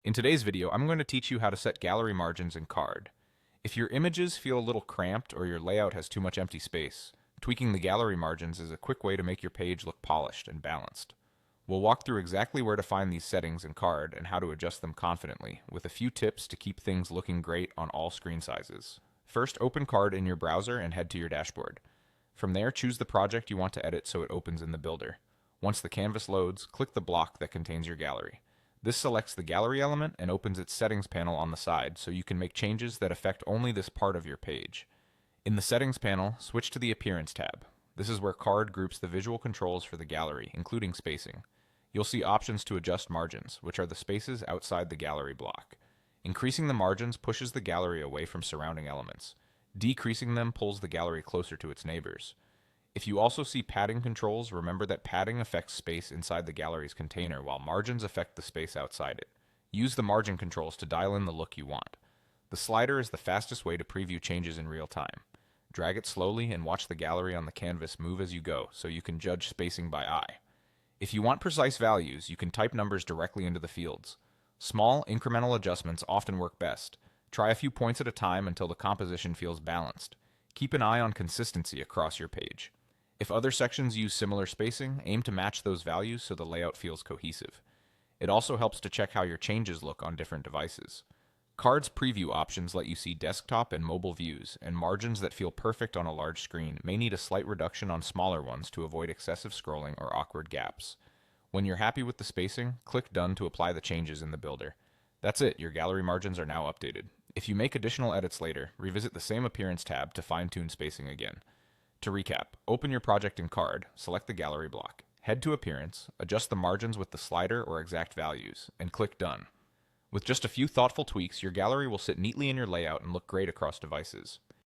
In today's video, I'm going to teach you how to set gallery margins in Card. If your images feel a little cramped or your layout has too much empty space, tweaking the gallery margins is a quick way to make your page look polished and balanced. We'll walk through exactly where to find these settings in Card and how to adjust them confidently, with a few tips to keep things looking great on all screen sizes. First, open Card in your browser and head to your dashboard. From there, choose the project you want to edit so it opens in the builder. Once the canvas loads, click the block that contains your gallery. This selects the gallery element and opens its settings panel on the side so you can make changes that affect only this part of your page. In the settings panel, switch to the Appearance tab. This is where Card groups the visual controls for the gallery, including spacing. You'll see options to adjust margins, which are the spaces outside the gallery block. Increasing the margins pushes the gallery away from surrounding elements. Decreasing them pulls the gallery closer to its neighbors. If you also see padding controls, remember that padding affects space inside the gallery's container, while margins affect the space outside it. Use the margin controls to dial in the look you want. The slider is the fastest way to preview changes in real time. Drag it slowly and watch the gallery on the canvas move as you go, so you can judge spacing by eye. If you want precise values, you can type numbers directly into the fields. Small, incremental adjustments often work best. Try a few points at a time until the composition feels balanced. Keep an eye on consistency across your page. If other sections use similar spacing, aim to match those values so the layout feels cohesive. It also helps to check how your changes look on different devices. Card's preview options let you see desktop and mobile views, and margins that feel perfect on a large screen may need a slight reduction on smaller ones to avoid excessive scrolling or awkward gaps. When you're happy with the spacing, click Done to apply the changes in the builder. That's it, your gallery margins are now updated. If you make additional edits later, revisit the same Appearance tab to fine-tune spacing again. To recap, open your project in Card, select the gallery block, head to Appearance, adjust the margins with the slider or exact values, and click Done. With just a few thoughtful tweaks, your gallery will sit neatly in your layout and look great across devices.